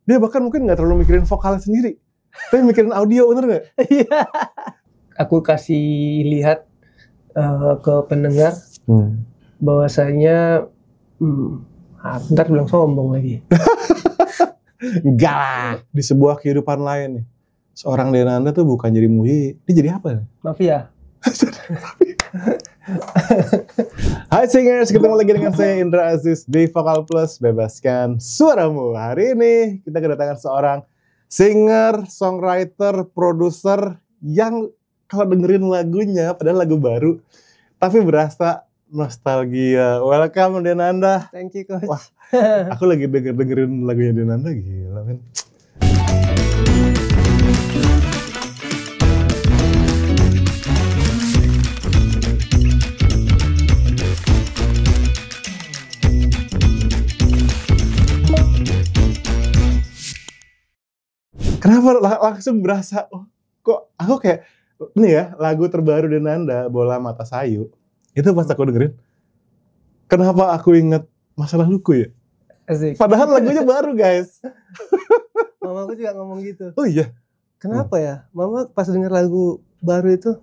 Dia bahkan mungkin nggak terlalu mikirin vokalnya sendiri, tapi mikirin audio, bener nggak? Iya. Aku kasih lihat ke pendengar bahwasanya bentar bilang sombong lagi. Enggak lah. Di sebuah kehidupan lain nih, seorang Denanda tuh bukan jadi Muhi, dia jadi apa? Mafia. Hai singers, ketemu lagi dengan saya Indra Aziz di Vokal Plus, bebaskan suaramu. Hari ini kita kedatangan seorang singer, songwriter, produser yang kalau dengerin lagunya, padahal lagu baru, tapi berasa nostalgia. Welcome Denanda. Thank you coach. Wah, aku lagi dengerin lagunya Denanda, gila men. Kenapa langsung berasa, oh, kok aku kayak, ini ya, lagu terbaru Denanda, Bola Mata Sayu, itu pas aku dengerin, kenapa aku inget masa laluku ya? Asik. Padahal lagunya baru guys. Mama aku juga ngomong gitu. Oh iya? Kenapa ya? Mama pas denger lagu baru itu,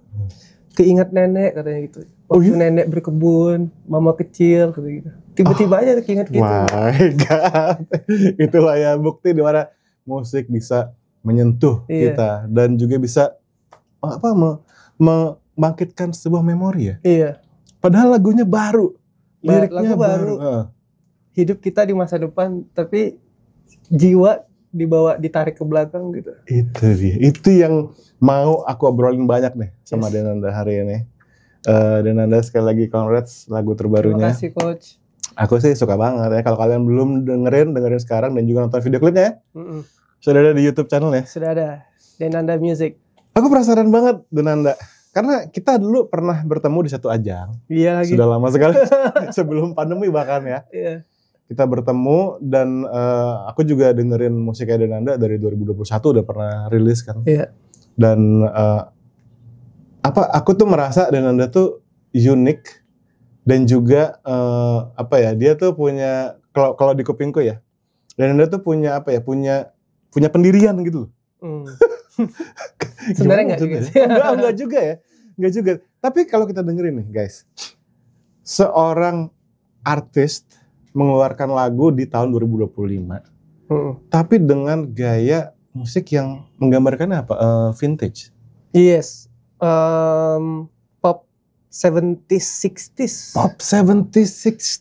keinget nenek katanya gitu. Oh Waktu iya? nenek berkebun, mama kecil katanya gitu. Tiba-tiba aja keinget gitu. My God. Itulah ya bukti di mana musik bisa menyentuh kita dan juga bisa membangkitkan sebuah memori ya. Iya. Padahal lagunya baru, liriknya Lagu baru. Hidup kita di masa depan, tapi jiwa ditarik ke belakang gitu. Itu dia. Itu yang mau aku obrolin banyak nih sama Denanda hari ini. Denanda sekali lagi congrats lagu terbarunya. Terima kasih coach. Aku sih suka banget ya. Kalau kalian belum dengerin sekarang dan juga nonton video klipnya ya. Sudah ada di YouTube channel ya? Sudah ada. Denanda Music. Aku penasaran banget Denanda. Karena kita dulu pernah bertemu di satu ajang. Iya lagi. Sudah lama sekali. Sebelum pandemi bahkan ya. Iya. Kita bertemu dan aku juga dengerin musiknya Denanda dari 2021 udah pernah rilis kan. Iya. Dan aku tuh merasa Denanda tuh unik dan juga dia tuh punya kalau di kupingku ya. Denanda tuh punya punya pendirian gitu. Sebenarnya enggak gitu. Enggak juga ya. Enggak juga. Tapi kalau kita dengerin nih guys. Seorang artis mengeluarkan lagu di tahun 2025. Tapi dengan gaya musik yang menggambarkan apa? Vintage. Yes. Pop 70s, 60s. Pop 70s,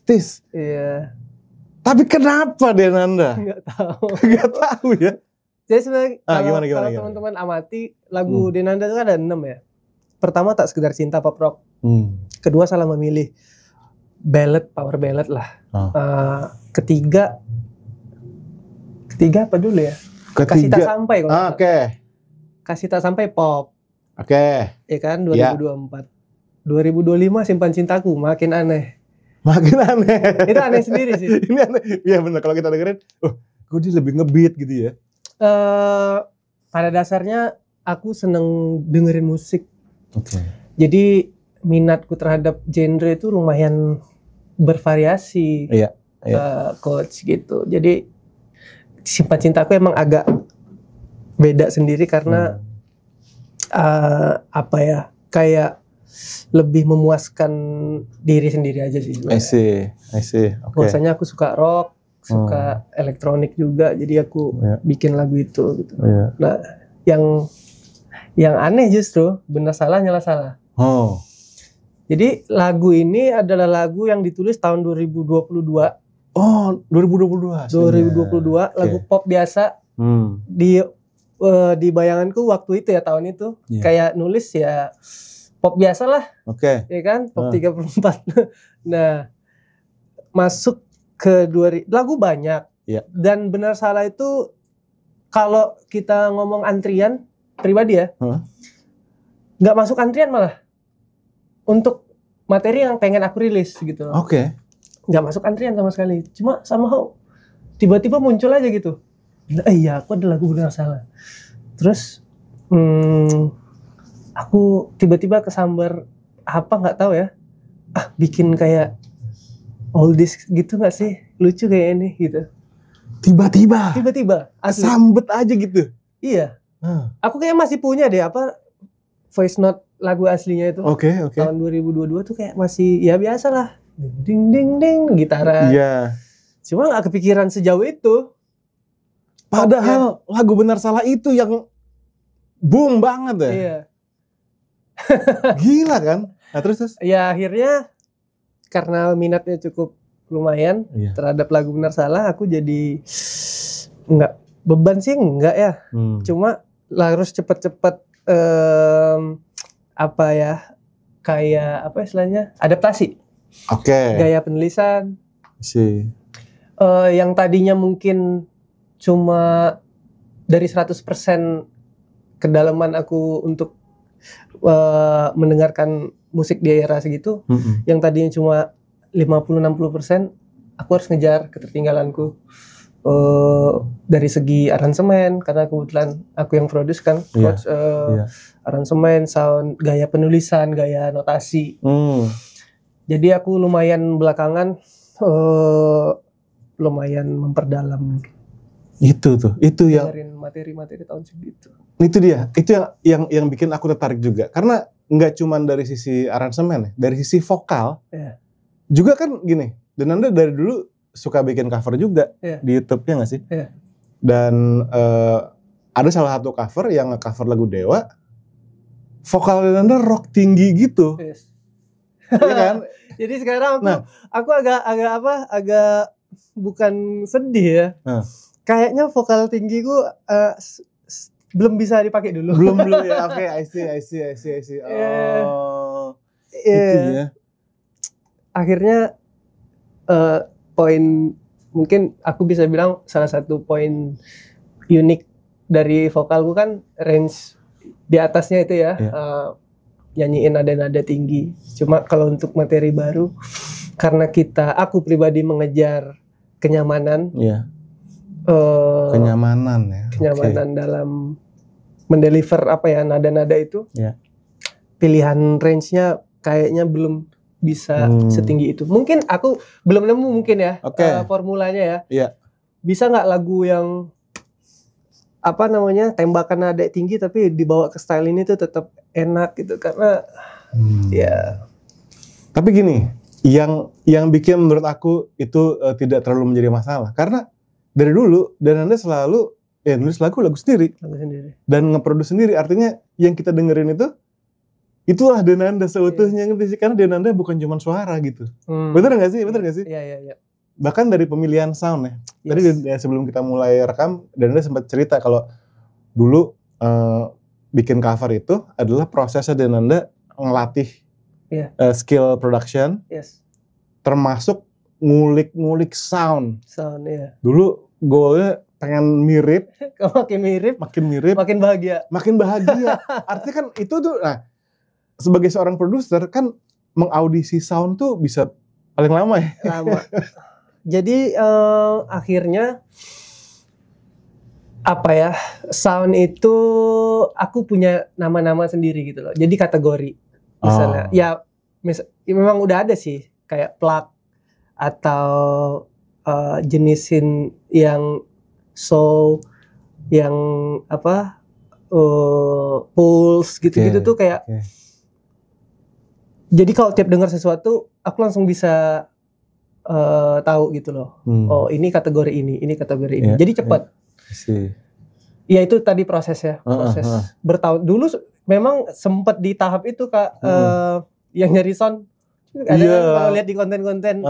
60s. Iya. Tapi kenapa Denanda? Enggak tahu. Enggak tahu ya. Jadi sebenarnya kalau gimana? teman-teman amati lagu Denanda itu kan ada 6 ya. Pertama Tak Sekedar Cinta, pop rock. Kedua Salah Memilih, ballad, power ballad lah. Ketiga apa dulu ya? Kasih Tak Sampai. Oke. Kasih Tak Sampai pop. Oke. Ya kan 2024. 2025 Simpan Cintaku, makin aneh. Makin aneh. Itu aneh sendiri sih. Ini aneh. Iya benar kalau kita dengerin, kok dia lebih ngebeat gitu ya. Pada dasarnya aku seneng dengerin musik. Oke. Jadi minatku terhadap genre itu lumayan bervariasi. Iya. Coach gitu. Jadi Simpan Cintaku emang agak beda sendiri karena kayak lebih memuaskan diri sendiri aja sih. I see. Okay. Biasanya aku suka rock, suka elektronik juga, jadi aku bikin lagu itu gitu. Nah, yang aneh justru benar salah nyala salah. Jadi lagu ini adalah lagu yang ditulis tahun 2022. Oh, 2022. 2022 lagu pop biasa. Di bayanganku waktu itu ya, tahun itu kayak nulis ya pop biasa lah. Oke. Ya kan? Pop 34. Nah, masuk ke lagu banyak. Dan benar salah itu kalau kita ngomong antrian pribadi ya. Nggak masuk antrian malah. Untuk materi yang pengen aku rilis gitu loh. Oke. Nggak masuk antrian sama sekali. Cuma somehow tiba-tiba muncul aja gitu. Iya, aku ada lagu benar salah. Terus aku tiba-tiba kesambar apa nggak tahu ya. Bikin kayak oldies gitu nggak sih? Lucu kayak ini gitu. Tiba-tiba asli. sambet aja gitu. Iya. Aku kayak masih punya deh voice note lagu aslinya itu. Oke. Tahun 2022 tuh kayak masih ya biasa lah. Ding ding ding gitaran. Iya. Cuma gak kepikiran sejauh itu. Padahal lagu Benar Salah itu yang boom banget ya. Iya. Gila kan? Nah terus? Ya akhirnya karena minatnya cukup lumayan terhadap lagu Benar Salah, aku jadi nggak beban sih enggak ya. Cuma harus cepet-cepet kayak apa istilahnya, adaptasi. Gaya penulisan. Yang tadinya mungkin cuma dari 100% kedalaman aku untuk mendengarkan musik di era segitu, yang tadinya cuma 50-60%, aku harus ngejar ketertinggalanku dari segi aransemen, karena kebetulan aku yang produce kan, aransemen, sound, gaya penulisan, gaya notasi. Jadi aku lumayan belakangan lumayan memperdalam itu yang materi-materi tahun segitu. Itu dia, itu yang bikin aku tertarik juga, karena nggak cuma dari sisi aransemen ya, dari sisi vokal juga kan gini. Dan Anda dari dulu suka bikin cover juga di YouTube, ya nggak sih? Dan ada salah satu cover yang nge-cover lagu Dewa, vokal Anda rock tinggi gitu, iya kan? Jadi sekarang aku agak bukan sedih ya. Kayaknya vokal tinggiku belum bisa dipakai dulu. Belum ya. Oke, I see. Oh. Itu ya. Akhirnya poin, mungkin aku bisa bilang salah satu poin unik dari vokalku kan range di atasnya itu ya. Nyanyiin nada-nada tinggi. Cuma kalau untuk materi baru, karena aku pribadi mengejar kenyamanan. Kenyamanan dalam mendeliver nada-nada itu. Pilihan range-nya kayaknya belum bisa setinggi itu. Mungkin aku belum nemu mungkin ya formulanya ya. Bisa nggak lagu yang tembakan nada tinggi tapi dibawa ke style ini tuh tetap enak gitu, karena Tapi gini, yang bikin menurut aku itu tidak terlalu menjadi masalah, karena dari dulu dan Anda selalu nulis lagu sendiri dan nge-produce sendiri. Artinya yang kita dengerin itulah Denanda seutuhnya, ngerti sih? Karena Denanda bukan cuma suara gitu. Bener nggak sih? Iya. Bahkan dari pemilihan sound ya. Tadi sebelum kita mulai rekam, Denanda sempat cerita kalau dulu bikin cover itu adalah prosesnya Denanda ngelatih skill production, termasuk ngulik sound. Dulu goalnya pengen mirip, makin mirip, makin bahagia. Artinya kan itu tuh, sebagai seorang produser kan mengaudisi sound tuh bisa paling lama ya. Jadi akhirnya sound itu aku punya nama-nama sendiri gitu loh. Jadi kategori misalnya, memang udah ada sih kayak plug atau jenisin yang soul, yang pulse gitu-gitu tuh kayak. Jadi kalau tiap dengar sesuatu, aku langsung bisa tahu gitu loh. Oh ini kategori ini kategori ini. Jadi cepat. Ya itu tadi prosesnya, proses bertahun. Dulu memang sempat di tahap itu Kak, yang nyari sound. Ada kalau lihat di konten-konten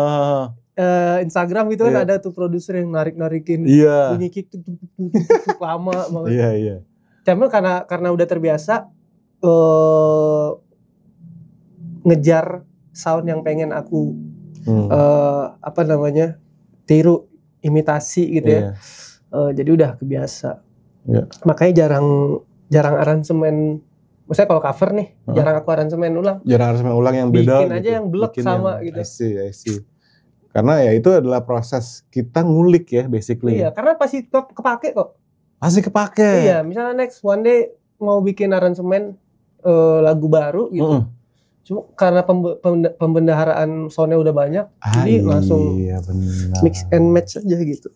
Instagram gitu kan ada tuh produser yang narik-narikin bunyi kick lama banget. Cuma karena udah terbiasa ngejar sound yang pengen aku tiru, imitasi gitu ya. Jadi udah kebiasa. Makanya jarang aransemen. Maksudnya kalau cover nih, jarang aku aransemen ulang. Yang beda. Bikin aja yang blek sama gitu. I see. Karena ya itu adalah proses kita ngulik ya basically. Iya, karena pasti kepake kok. Pasti kepake. Iya, misalnya next one day mau bikin aransemen lagu baru gitu. Cuma karena pembendaharaan soundnya udah banyak, jadi langsung mix and match aja gitu.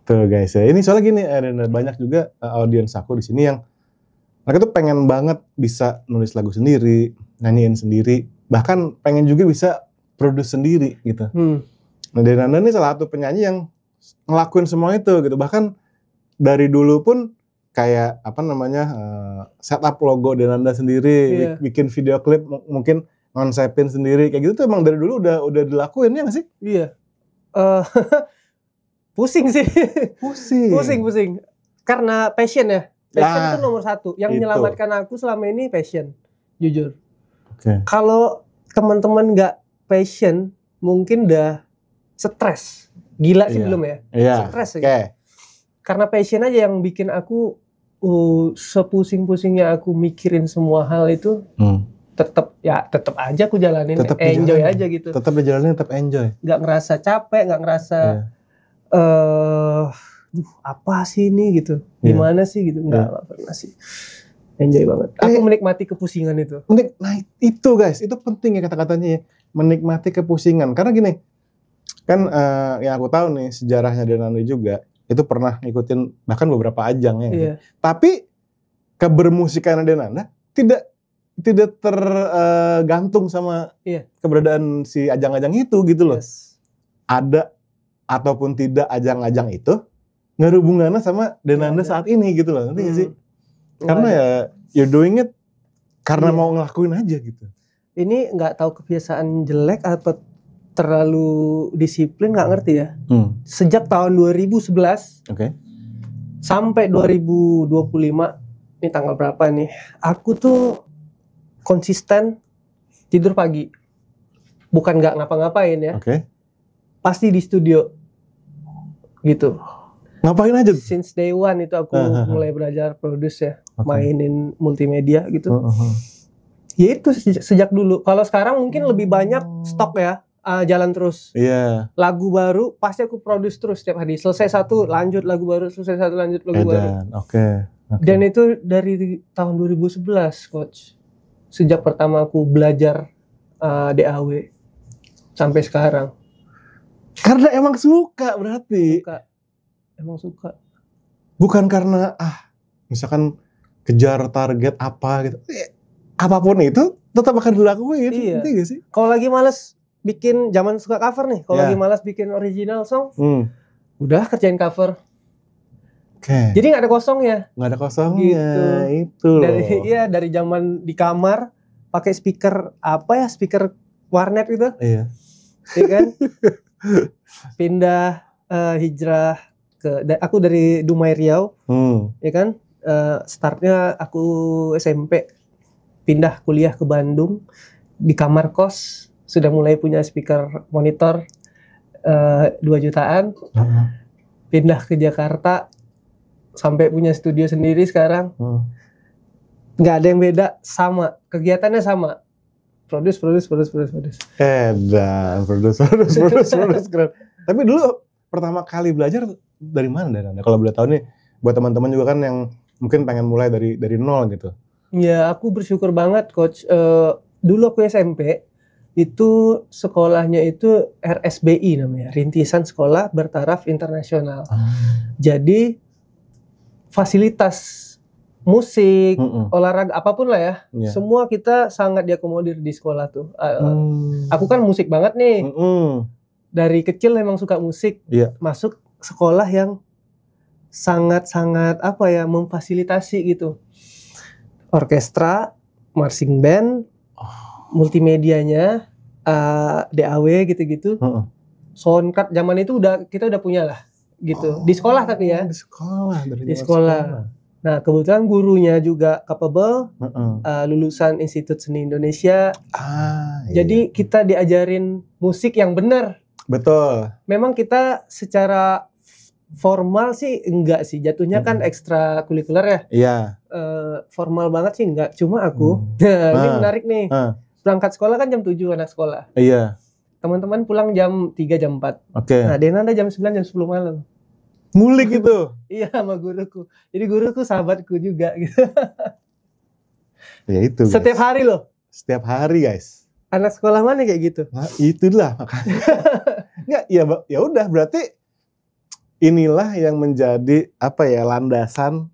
Tuh guys ya. Ini soalnya gini, ada banyak juga audiens aku di sini yang mereka tuh pengen banget bisa nulis lagu sendiri, nyanyiin sendiri, bahkan pengen juga bisa produce sendiri gitu. Nah, Denanda ini salah satu penyanyi yang ngelakuin semua itu gitu. Bahkan dari dulu pun kayak setup logo Denanda sendiri, bikin video klip, mungkin ngonsepin sendiri kayak gitu tuh emang dari dulu udah dilakuin ya nggak sih? Iya. Pusing sih. Pusing. Karena passion ya. Passion itu nomor satu. Yang menyelamatkan aku selama ini passion, jujur. Kalau teman-teman nggak passion, mungkin udah stres. Gila sih belum ya? Stres aja. Karena passion aja yang bikin aku sepusing-pusingnya aku mikirin semua hal itu. Tetap aja aku jalanin, enjoy aja gitu. Tetap dijalanin, tetap enjoy. Gak ngerasa capek, gak ngerasa apa sih ini gitu, gimana sih gitu, nggak pernah sih. Enjoy banget. Aku menikmati kepusingan itu. Nah itu guys, itu penting ya kata-katanya ya, menikmati kepusingan. Karena gini, kan yang aku tahu nih sejarahnya Denanda juga, itu pernah ngikutin bahkan beberapa ajang ya. Tapi kebermusikan Denanda tidak tergantung sama keberadaan si ajang-ajang itu gitu loh. Ada ataupun tidak ajang-ajang itu nggak ada hubungannya sama Denanda saat ini gitu loh, ngerti gak sih? Karena ya you're doing it karena mau ngelakuin aja gitu. Ini nggak tahu kebiasaan jelek atau terlalu disiplin, nggak ngerti ya. Sejak tahun 2011 sampai 2025, ini tanggal berapa nih? Aku tuh konsisten tidur pagi, bukan nggak ngapa-ngapain ya, pasti di studio gitu. Ngapain aja? Since day one itu aku mulai belajar produce ya, mainin multimedia gitu. Ya itu sejak dulu. Kalau sekarang mungkin lebih banyak stok ya, jalan terus. Lagu baru pasti aku produce terus setiap hari. Selesai satu lanjut lagu baru, selesai satu lanjut lagu baru. Dan itu dari tahun 2011, coach. Sejak pertama aku belajar DAW sampai sekarang. Karena emang suka berarti. Emang suka. Bukan karena misalkan kejar target apa gitu. Apapun itu tetap akan dilakuin. Ngerti gak sih? Kalau lagi malas bikin, zaman suka cover nih. Kalau lagi malas bikin original song, udah kerjain cover. Jadi nggak ada kosongnya. Nggak ada kosongnya. Gitu. Itu. Dari zaman di kamar pakai speaker speaker warnet gitu. Iya kan? Pindah hijrah aku dari Dumai Riau. Ya kan? Startnya aku SMP. Pindah kuliah ke Bandung. Di kamar kos sudah mulai punya speaker monitor 2 jutaan. Pindah ke Jakarta sampai punya studio sendiri sekarang. Nggak ada yang beda, sama kegiatannya sama, produce keren. Tapi dulu pertama kali belajar dari mana Denanda? Kalau boleh tahu nih, buat teman-teman juga kan yang mungkin pengen mulai dari nol gitu. Ya aku bersyukur banget coach. Dulu aku SMP itu sekolahnya itu RSBI namanya, Rintisan Sekolah Bertaraf Internasional. Jadi fasilitas musik, olahraga, apapun lah ya, semua kita sangat diakomodir di sekolah tuh. Aku kan musik banget nih, dari kecil emang suka musik, masuk sekolah yang sangat-sangat memfasilitasi gitu, orkestra, marching band, multimedianya, DAW gitu-gitu, soundcard zaman itu kita udah punya lah. Gitu. Di sekolah tapi ya. Di sekolah. Nah, kebetulan gurunya juga capable, lulusan Institut Seni Indonesia. Jadi kita diajarin musik yang benar. Betul. Memang kita secara formal sih enggak sih, jatuhnya kan ekstrakurikuler ya. Iya. Formal banget sih enggak. Cuma aku, ini menarik nih. Berangkat sekolah kan jam 7 anak sekolah. Iya. Teman-teman pulang jam 3, jam 4. Nah, Denanda jam 9, jam 10 malam. Ngulik itu. Iya, sama guruku. Jadi guruku sahabatku juga gitu. Ya itu guys. Setiap hari loh. Setiap hari guys. Anak sekolah mana kayak gitu? Nah, itulah makanya. Enggak, ya udah berarti inilah yang menjadi apa ya, landasan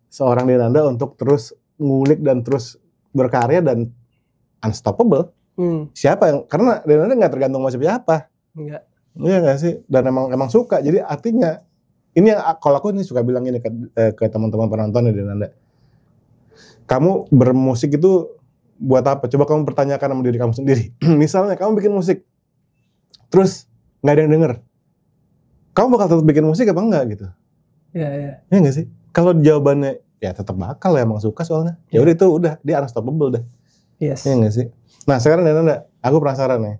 seorang Denanda untuk terus ngulik dan terus berkarya dan unstoppable. Siapa yang, karena Denanda nggak tergantung sama siapa. Enggak. Iya nggak sih? Dan emang suka. Jadi artinya ini yang kalau aku ini suka bilang ini ke teman-teman penonton ya Denanda. Kamu bermusik itu buat apa? Coba kamu pertanyakan sama diri kamu sendiri. Misalnya kamu bikin musik, terus nggak ada yang denger, kamu bakal tetap bikin musik apa enggak gitu? Iya. Iya nggak sih? Kalau jawabannya ya tetap bakal ya, emang suka soalnya. Ya udah itu udah dia unstoppable dah. Yes. Iya nggak sih? Nah sekarang Denanda, aku penasaran nih,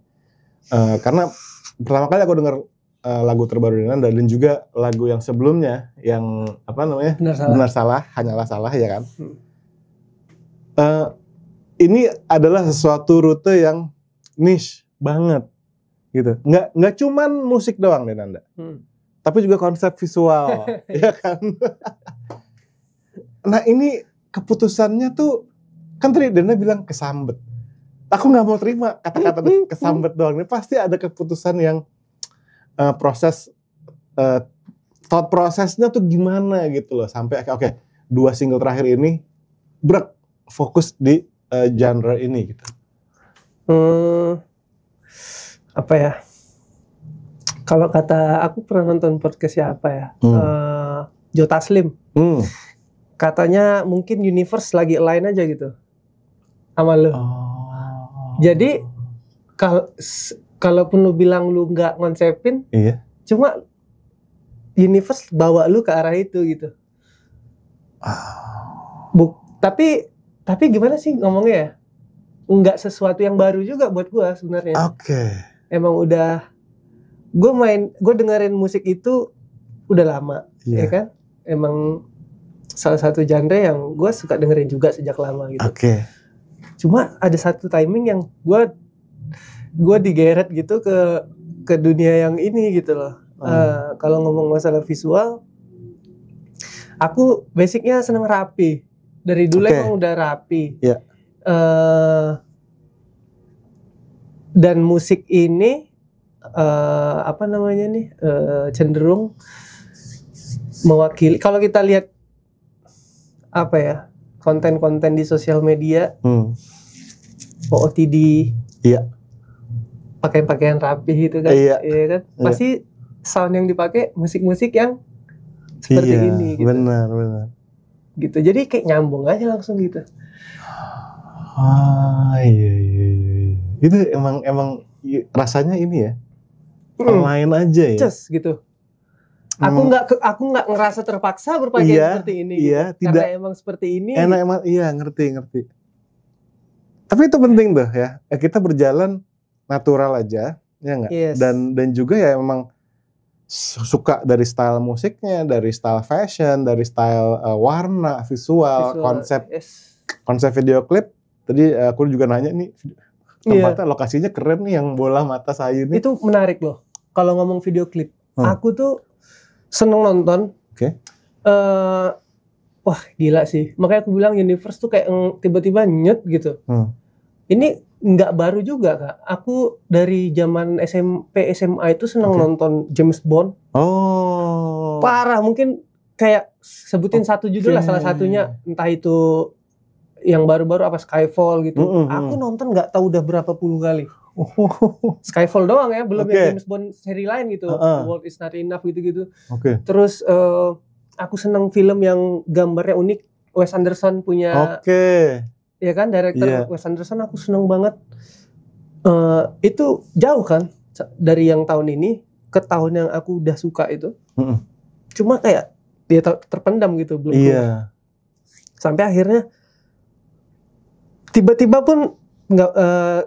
karena pertama kali aku dengar lagu terbaru Denanda dan juga lagu yang sebelumnya yang apa namanya? Benar salah, hanyalah salah ya kan? Ini adalah sesuatu rute yang niche banget gitu. Nggak cuman musik doang Denanda. Tapi juga konsep visual, ya kan? Nah ini keputusannya tuh, kan tadi Denanda bilang kesambet. Aku nggak mau terima kata-kata kesambet doang. Ini pasti ada keputusan yang proses thought prosesnya tuh gimana gitu loh. Sampai oke, 2 single terakhir ini fokus di genre ini gitu. Apa ya? Kalau kata aku pernah nonton podcast siapa ya? Joe Taslim. Katanya mungkin universe lagi align aja gitu sama lu. Jadi kalaupun lu bilang lu nggak ngonsepin, cuma universe bawa lu ke arah itu gitu. Tapi gimana sih ngomongnya ya? Nggak sesuatu yang baru juga buat gua sebenarnya. Emang udah gue dengerin musik itu udah lama, ya kan? Emang salah satu genre yang gue suka dengerin juga sejak lama gitu. Cuma ada satu timing yang gue digeret gitu ke dunia yang ini gitu loh. Kalau ngomong masalah visual, aku basicnya seneng rapi. Dari dulu emang udah rapi. Dan musik ini apa namanya nih, cenderung mewakili. Kalau kita lihat apa ya, konten-konten di sosial media, OOTD, pakaian rapi gitu kan, kan? Pasti sound yang dipakai musik-musik yang seperti ini. Gitu. Benar. Gitu, jadi kayak nyambung aja langsung gitu. Iya. Itu emang rasanya ini ya. Lain aja ya. Just gitu. Aku nggak ngerasa terpaksa berpakaian seperti ini. Gitu. Karena emang seperti ini. Emang ngerti. Tapi itu penting tuh ya. Kita berjalan natural aja, ya nggak? Dan juga ya emang suka dari style musiknya, dari style fashion, dari style warna, visual, konsep video klip. Tadi aku juga nanya nih, tempatnya lokasinya keren nih yang bola mata saya ini. Itu menarik loh. Kalau ngomong video klip, aku tuh seneng nonton. Wah gila sih. Makanya aku bilang universe tuh kayak tiba-tiba nyet gitu. Ini nggak baru juga Kak. Aku dari zaman SMP SMA itu seneng nonton James Bond. Parah, mungkin kayak sebutin satu judul lah, salah satunya entah itu yang baru-baru apa Skyfall gitu. Aku nonton nggak tahu udah berapa puluh kali. Skyfall doang ya, belum yang James Bond seri lain gitu. The World Is Not Enough gitu-gitu. Terus aku seneng film yang gambarnya unik. Wes Anderson punya. Ya kan, director Wes Anderson, aku seneng banget. Itu jauh kan dari yang tahun ini ke tahun yang aku udah suka itu. Cuma kayak dia terpendam gitu belum. Sampai akhirnya tiba-tiba pun nggak,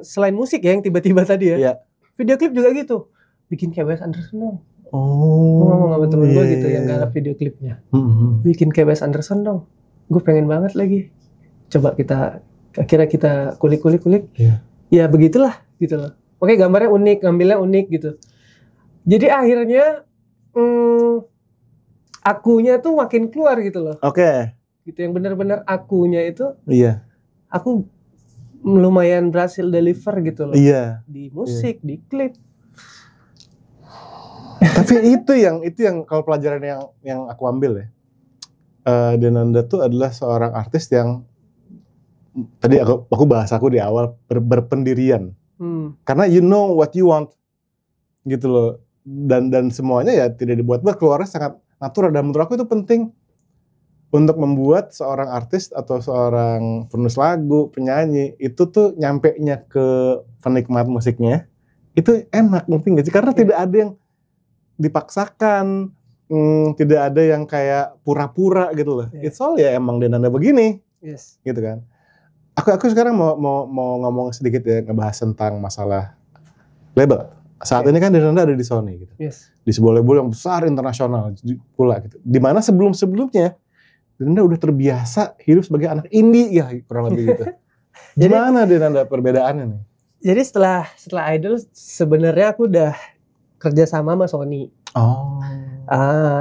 selain musik ya yang tiba-tiba tadi ya, video klip juga gitu, bikin kayak Wes Anderson dong. Gue ngomong sama temen gue gitu yang garap video klipnya, bikin kayak Wes Anderson dong. Gue pengen banget lagi. Coba akhirnya kita kulik. Ya begitulah gitu loh. Oke, gambarnya unik, ngambilnya unik gitu. Jadi akhirnya akunya tuh makin keluar gitu loh. Gitu, yang benar-benar akunya itu. Aku lumayan berhasil deliver gitu loh. Di musik, di klip. Tapi itu yang kalau pelajaran yang aku ambil ya. Denanda tuh adalah seorang artis yang tadi aku bahas aku di awal berpendirian. Karena you know what you want gitu loh. Dan semuanya ya tidak dibuat-buat, keluarnya sangat natural. Dan menurut aku itu penting untuk membuat seorang artis atau seorang penulis lagu, penyanyi itu tuh nyampe-nya ke penikmat musiknya itu enak, mungkin gak sih? Karena tidak ada yang dipaksakan, tidak ada yang kayak pura-pura gitu loh. It's all ya emang Denanda begini, gitu kan. Aku sekarang mau ngomong sedikit ya, ngebahas tentang masalah label. Saat ini kan Denanda ada di Sony gitu. Di sebuah label yang besar internasional pula gitu. Dimana sebelumnya Denanda udah terbiasa hidup sebagai anak indie ya, kurang lebih gitu. Gimana Denanda perbedaannya nih? Jadi setelah Idol sebenarnya aku udah kerja sama Sony.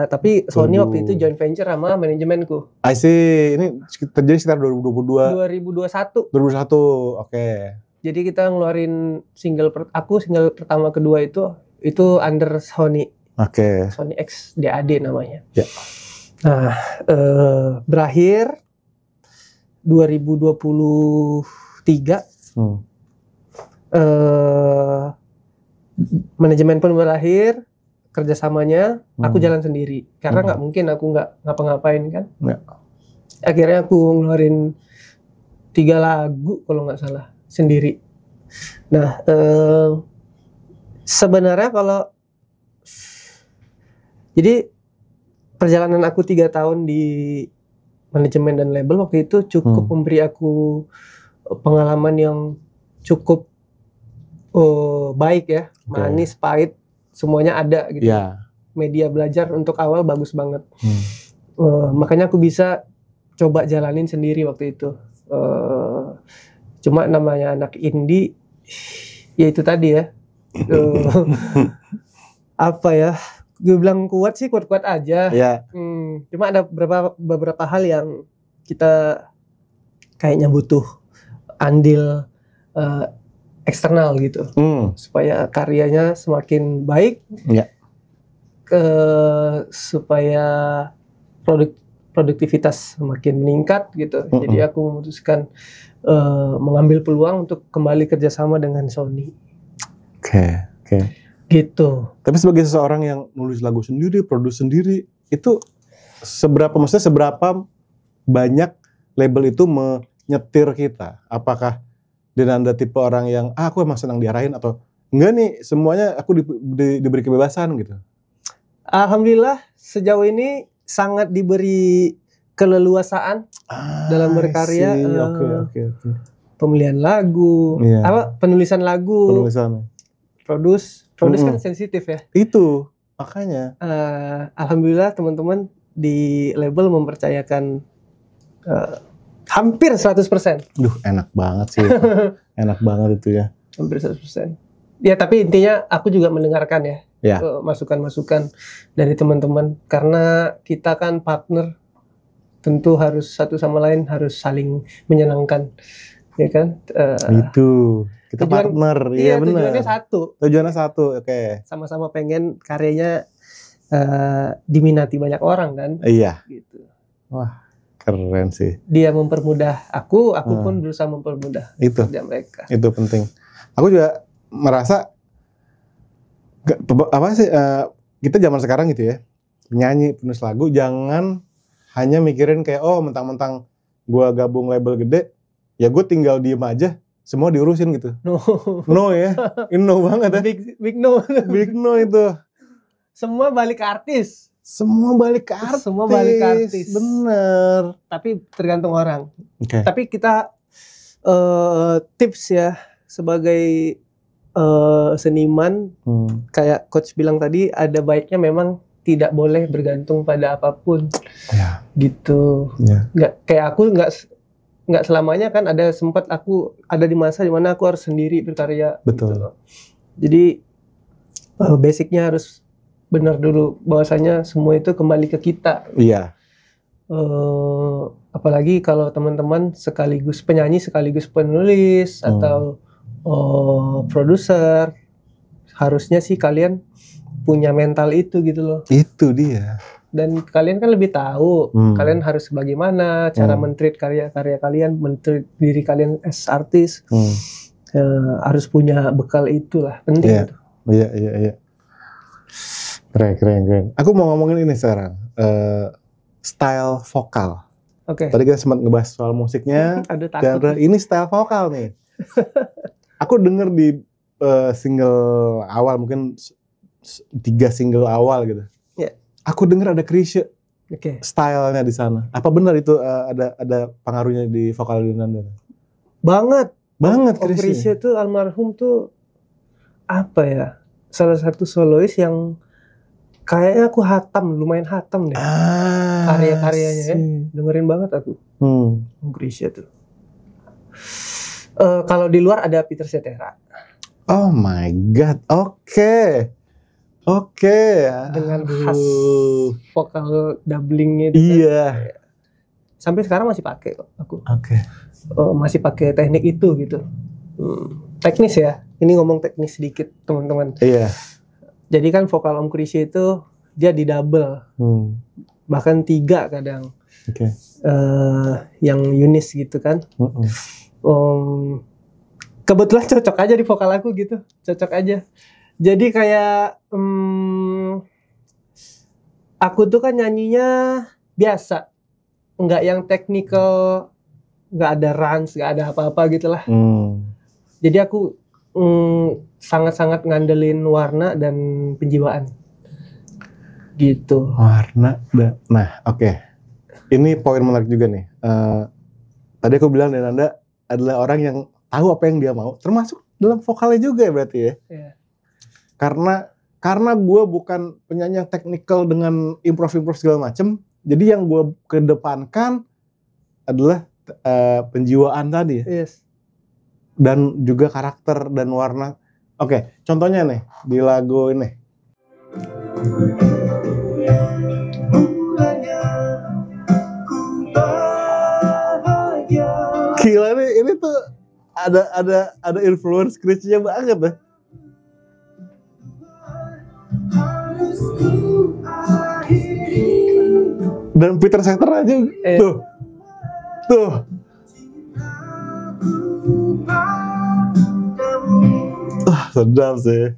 Tapi Sony waktu itu joint venture sama manajemenku. I see. Ini terjadi sekitar 2021. 2021, oke. Jadi kita ngeluarin single pertama kedua itu under Sony. Oke. Sony X DAD namanya. Ya. Nah, berakhir 2023. Manajemen pun berakhir, kerjasamanya aku jalan sendiri karena nggak mungkin aku nggak ngapa-ngapain kan. Akhirnya aku ngeluarin 3 lagu kalau nggak salah sendiri. Nah, sebenarnya jadi perjalanan aku 3 tahun di manajemen dan label waktu itu cukup memberi aku pengalaman yang cukup baik ya, manis, pahit, semuanya ada gitu. Media belajar untuk awal bagus banget. Makanya aku bisa coba jalanin sendiri waktu itu. Cuma namanya anak indie, ya itu tadi ya. Apa ya? Gue bilang kuat sih kuat-kuat aja. Cuma ada beberapa hal yang kita kayaknya butuh andil eksternal gitu, supaya karyanya semakin baik, supaya produktivitas semakin meningkat gitu. Jadi aku memutuskan mengambil peluang untuk kembali kerjasama dengan Sony. Oke. Gitu. Tapi sebagai seseorang yang nulis lagu sendiri, produce sendiri, itu seberapa banyak label itu menyetir kita? Apakah Denanda tipe orang yang aku emang senang diarahin atau enggak nih semuanya aku diberi kebebasan gitu? Alhamdulillah sejauh ini sangat diberi keleluasaan dalam berkarya. Okay. Pemilihan lagu, penulisan lagu, produce kan sensitif ya. Itu makanya. Alhamdulillah teman-teman di label mempercayakan hampir 100%. Duh, enak banget sih. Enak banget itu ya. Hampir 100%. Ya, tapi intinya aku juga mendengarkan ya. Masukan-masukan dari teman-teman. Karena kita kan partner, tentu harus satu sama lain harus saling menyenangkan. Ya kan? Itu. Kita partner. Iya benar. Tujuannya satu. Oke. Sama-sama pengen karyanya diminati banyak orang kan. Iya. Gitu. Wah. Keren sih. Dia mempermudah aku pun berusaha mempermudah kerja mereka. Itu penting. Aku juga merasa kita zaman sekarang gitu ya, penyanyi, penulis lagu jangan hanya mikirin kayak mentang-mentang gua gabung label gede, ya gue tinggal diem aja, semua diurusin gitu. No ya, ini no banget ya. Big no. Big no itu. Semua balik ke artis. Semua balik ke artis. Bener. Tapi tergantung orang. Okay. Tapi kita tips ya sebagai seniman, kayak coach bilang tadi, ada baiknya memang tidak boleh bergantung pada apapun. Gitu. Nggak kayak aku nggak selamanya kan, sempat aku ada di masa dimana aku harus sendiri berkarya. Betul. Gitu. Jadi basicnya harus benar dulu, bahwasanya semua itu kembali ke kita. Iya. Apalagi kalau teman-teman sekaligus penyanyi, sekaligus penulis atau produser, harusnya sih kalian punya mental itu gitu loh. Itu dia. Dan kalian kan lebih tahu, kalian harus bagaimana cara men-treat karya-karya kalian, men-treat diri kalian as artis. Harus punya bekal itulah, penting itu. Iya. Keren. Aku mau ngomongin ini sekarang, style vokal. Oke. Tadi kita sempat ngebahas soal musiknya, genre ini style vokal nih. Aku denger di single awal, mungkin 3 single awal gitu. Yeah. Aku denger ada Chrisye. Oke. Stylenya di sana. Apa benar itu ada pengaruhnya di vokal Dinanda? Banget Chrisye tuh almarhum tuh apa ya? Salah satu solois yang kayaknya aku lumayan hatam deh. Karya-karyanya ya. Dengerin banget aku. Chrisye tuh. Kalau di luar ada Peter Cetera. Oh my god. Oke. Dengan khas vokal doublingnya itu. Iya. Kan. Sampai sekarang masih pakai kok aku. Oke. Masih pakai teknik itu gitu. Teknis ya. Ini ngomong teknis sedikit teman-teman. Iya. Jadi kan vokal Om Chrisye itu dia di double. Bahkan 3 kadang. Oke. Yang Yunis gitu kan. Kebetulan cocok aja di vokal aku gitu. Cocok aja. Jadi kayak aku tuh kan nyanyinya biasa. Nggak yang technical, nggak ada runs, nggak ada apa-apa gitulah. Jadi aku sangat-sangat ngandelin warna dan penjiwaan gitu. Warna dan oke. Ini poin menarik juga nih. Tadi aku bilang Dinanda adalah orang yang tahu apa yang dia mau, termasuk dalam vokalnya juga berarti ya. Yeah. Karena gue bukan penyanyi yang teknikal dengan improv segala macem. Jadi yang gue kedepankan adalah penjiwaan tadi. Yes. Dan juga karakter dan warna. Oke, contohnya nih di lagu ini. Gila nih, ini tuh ada influence Chrisye banget deh. Dan Peter Cetera aja tuh. Sedap sih.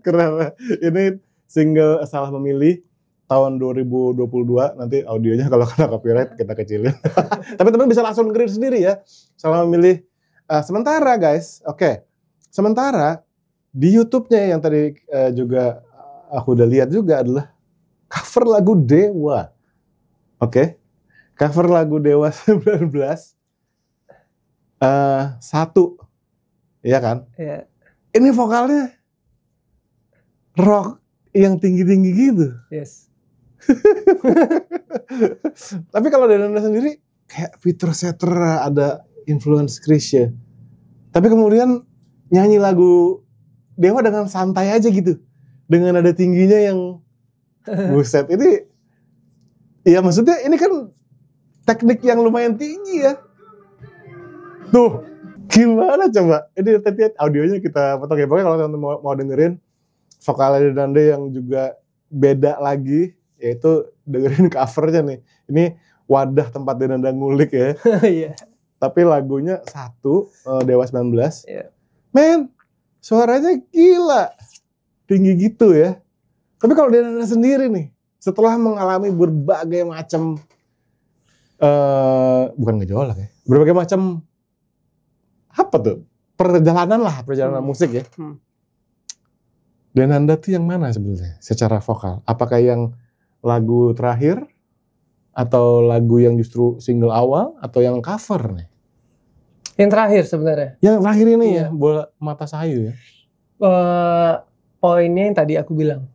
Keren. Ini single Salah Memilih tahun 2022. Nanti audionya kalau kena copyright kita kecilin. Tapi teman bisa langsung dengerin sendiri ya. Salah Memilih. Sementara guys, sementara di YouTube-nya yang tadi juga aku udah lihat juga adalah cover lagu Dewa. Cover lagu Dewa 19. Satu. Iya kan? Iya. Ini vokalnya rock yang tinggi-tinggi gitu. Yes. Tapi kalau Dinanda sendiri kayak Peter Cetera, ada influence Chrisye. Tapi kemudian nyanyi lagu Dewa dengan santai aja gitu. Dengan nada tingginya yang buset. Ini ya maksudnya ini kan teknik yang lumayan tinggi ya. Tuh. Gimana coba? Ini tadi audionya kita potong ya. Pokoknya kalau teman-teman mau dengerin vokalnya Dinanda yang juga beda lagi, yaitu dengerin covernya nih. Ini wadah tempat Dinanda ngulik ya. Iya. Tapi lagunya satu, Dewa 19. Yeah. Men, suaranya gila. Tinggi gitu ya. Tapi kalau Dinanda sendiri nih, setelah mengalami berbagai macam, bukan gejolak ya, berbagai macam apa tuh? Perjalanan musik ya. Dinanda tuh yang mana sebenarnya secara vokal? Apakah yang lagu terakhir atau lagu yang justru single awal atau yang cover nih? Yang terakhir sebenarnya. Yang terakhir ini ya, Bola Mata Sayu ya. Poinnya yang tadi aku bilang.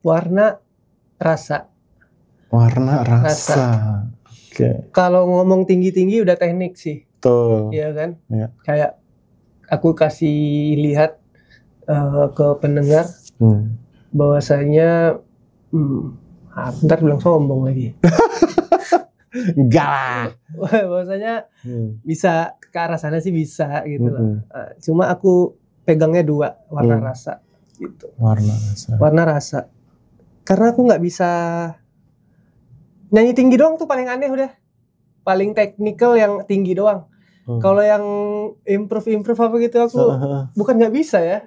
Warna, rasa. Warna, rasa. Oke. Kalau ngomong tinggi-tinggi udah teknik sih. Tuh. Iya kan? Ya. Kayak aku kasih lihat ke pendengar bahwasanya bentar bilang sombong lagi. Enggak lah. Bahwasanya bisa ke arah sana sih bisa gitu loh. Cuma aku pegangnya 2, warna rasa. gitu. Warna rasa. Karena aku nggak bisa nyanyi tinggi doang tuh paling aneh udah. Paling teknikal yang tinggi doang. Kalau yang improve apa gitu aku bukan nggak bisa ya.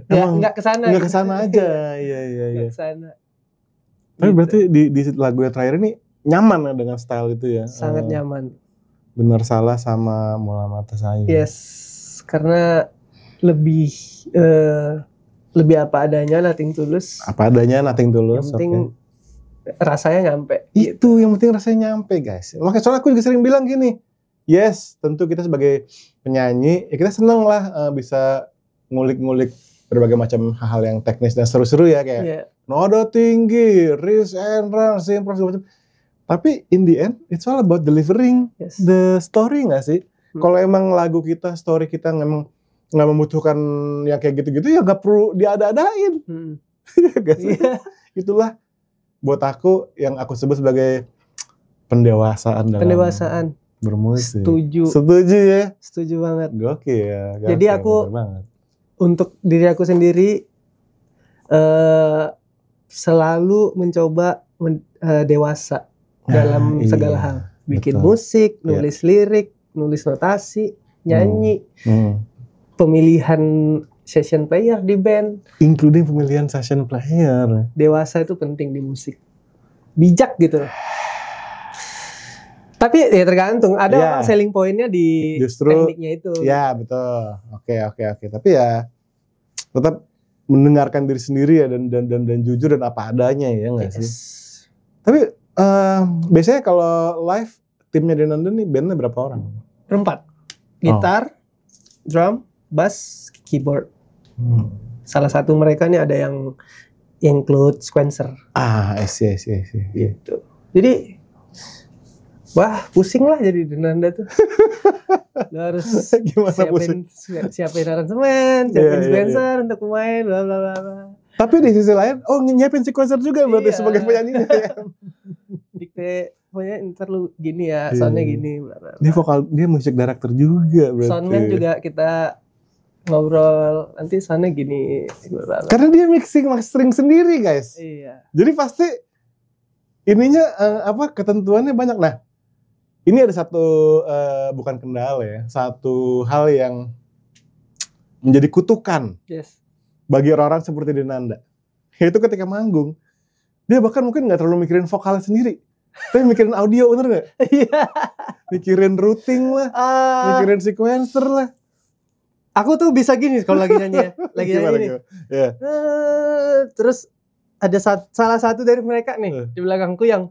Nggak kesana. Nggak kesana aja. Iya. Nggak kesana. Tapi gitu. Berarti di lagu yang terakhir ini nyaman ya dengan style itu ya? Sangat nyaman. Benar salah sama Mula Mata Saya. Yes, karena lebih apa adanya, nothing tulus. Apa adanya, nothing tulus. Yang penting rasanya nyampe. Itu yang penting rasanya nyampe, guys. Makanya soalnya aku juga sering bilang gini. Yes, tentu kita sebagai penyanyi, ya kita seneng lah bisa ngulik-ngulik berbagai macam hal-hal yang teknis dan seru-seru ya kayak nada tinggi, riff and run, improv segala macam. Tapi in the end, it's all about delivering the story nggak sih? Kalau emang lagu kita, story kita memang nggak membutuhkan yang kayak gitu-gitu, ya nggak perlu diada-adain. Itulah buat aku yang aku sebut sebagai pendewasaan dalam bermusik. Setuju ya? Setuju banget. Gokil ya. Jadi aku untuk diri aku sendiri selalu mencoba dewasa dalam segala hal. Bikin musik, nulis lirik, nulis notasi, nyanyi, pemilihan session player di band, including pemilihan session player. Dewasa itu penting di musik. Bijak gitu. Tapi ya tergantung, ada orang selling pointnya di justru tekniknya itu. Ya betul. Oke. Tapi ya tetap mendengarkan diri sendiri ya dan jujur dan apa adanya ya nggak sih. Tapi biasanya kalau live timnya Denanda nih bandnya berapa orang? 4. Gitar, drum, bass, keyboard. Salah satu mereka nih ada yang include sequencer. I see. Gitu. Jadi wah, pusing lah jadi Denanda tuh. Lo harus siapin aransemen, siapin sequencer untuk pemain, bla bla bla. Tapi di sisi lain, nyiapin sequencer juga berarti sebagai penyanyi. Dikte, pokoknya ntar lu gini ya, soundnya gini. Bla bla. Dia musik director juga berarti. Soundman juga kita ngobrol, nanti soundnya gini. Bla bla. Karena dia mastering sendiri guys. Iya. Jadi pasti ininya ketentuannya banyak. Nah, ini ada satu bukan kendala ya, satu hal yang menjadi kutukan bagi orang-orang seperti Denanda. Yaitu ketika manggung, dia bahkan mungkin nggak terlalu mikirin vokalnya sendiri, tapi mikirin audio, bener nggak? Iya. Mikirin routing lah, mikirin sequencer lah. Aku tuh bisa gini kalau lagi nyanyi ya, lagi nyanyi nih. Yeah. Terus ada salah satu dari mereka nih di belakangku yang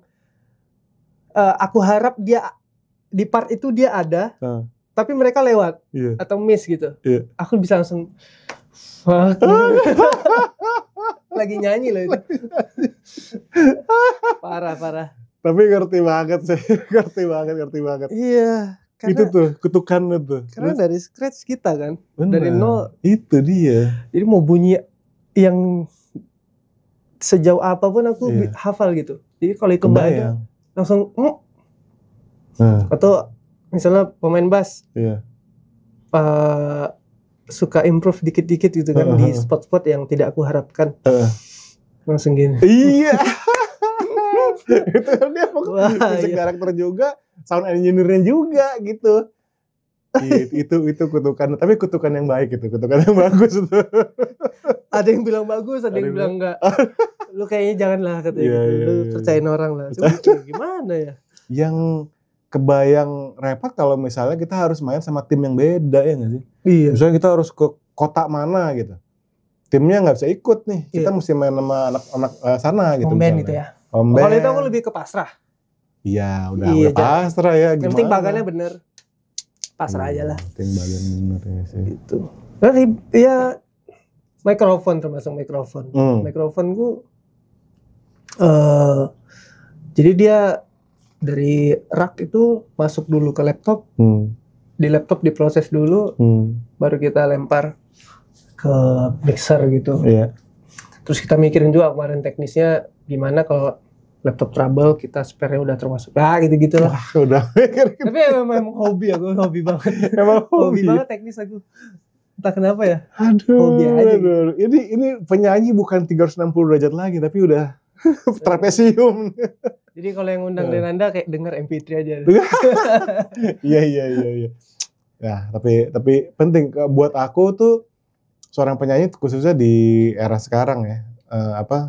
aku harap dia di part itu dia ada, tapi mereka lewat atau miss gitu. Aku bisa langsung lagi nyanyi loh itu. Parah. Tapi ngerti banget sih, ngerti banget. Iya. Karena, itu tuh kutukan itu. Karena dari scratch kita kan, bener, dari nol. Itu dia. Jadi mau bunyi yang sejauh apapun aku hafal gitu. Jadi kalau itu nggak ada, langsung atau misalnya pemain bass suka improve dikit-dikit gitu kan di spot-spot yang tidak aku harapkan, langsung gini. Iya. Itu dia musik karakter juga, sound engineer-nya juga gitu. itu kutukan, tapi kutukan yang baik itu, kutukan yang bagus itu. Ada yang bilang bagus, ada yang bilang enggak. Lu kayaknya janganlah katanya gitu. Lu percayain orang lah. Cuma gimana ya? Yang kebayang repot kalau misalnya kita harus main sama tim yang beda ya nggak sih? Iya. Misalnya kita harus ke kota mana gitu, timnya nggak bisa ikut nih, kita mesti main sama anak-anak sana gitu. Home gitu ya. Kalau itu aku lebih ke pasrah. Iya, udah pasrah ya. Yang penting bagannya bener, pasrah aja lah. Penting bagan bener ya sih. Gitu. Ya mikrofon termasuk mikrofon. Mikrofonku, jadi dia dari rak itu masuk dulu ke laptop, di laptop diproses dulu, baru kita lempar ke mixer gitu. Terus kita mikirin juga kemarin teknisnya gimana kalau laptop trouble, kita spare-nya udah termasuk. Gitu-gitu lah. Udah. Tapi memang hobi banget. Emang hobi banget teknis aku. Entah kenapa ya. Aduh, Hobi aja gitu. aduh. Ini penyanyi bukan 360 derajat lagi, tapi udah trapesium. Jadi kalau yang undang Denanda kayak denger MP3 aja. Iya. Nah, tapi penting buat aku tuh seorang penyanyi khususnya di era sekarang ya,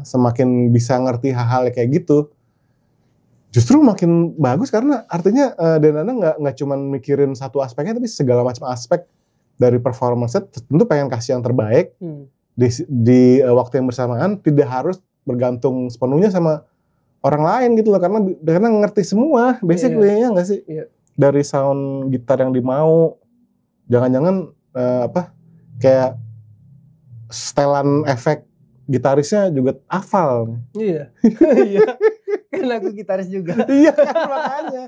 semakin bisa ngerti hal-hal kayak gitu, justru makin bagus karena artinya Denanda nggak cuma mikirin satu aspeknya, tapi segala macam aspek dari performance tentu pengen kasih yang terbaik di waktu yang bersamaan, tidak harus bergantung sepenuhnya sama orang lain gitu loh, karena ngerti semua basically ya nggak sih? Iya. Dari sound gitar yang dimau, jangan-jangan kayak setelan efek gitarisnya juga hafal. Iya. Iya. Kan aku gitaris juga. Iya kan makanya.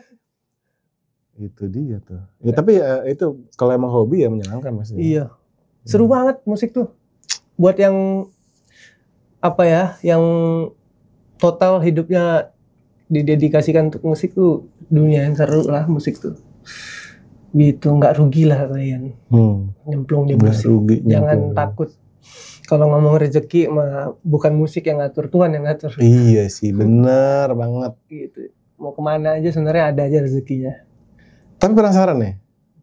Itu dia tuh. Ya tapi itu kalau emang hobi ya menyenangkan Mas. Iya. Seru banget musik tuh. Buat yang yang total hidupnya didedikasikan untuk musik tuh, dunia yang seru lah musik tuh. Gitu, nggak rugi lah kalian. Nyemplung di musik. Rugi, jangan takut. Kalau ngomong rezeki mah bukan musik yang ngatur, Tuhan yang ngatur. Iya sih, bener banget. Gitu. Mau kemana aja sebenarnya ada aja rezekinya. Tapi penasaran nih,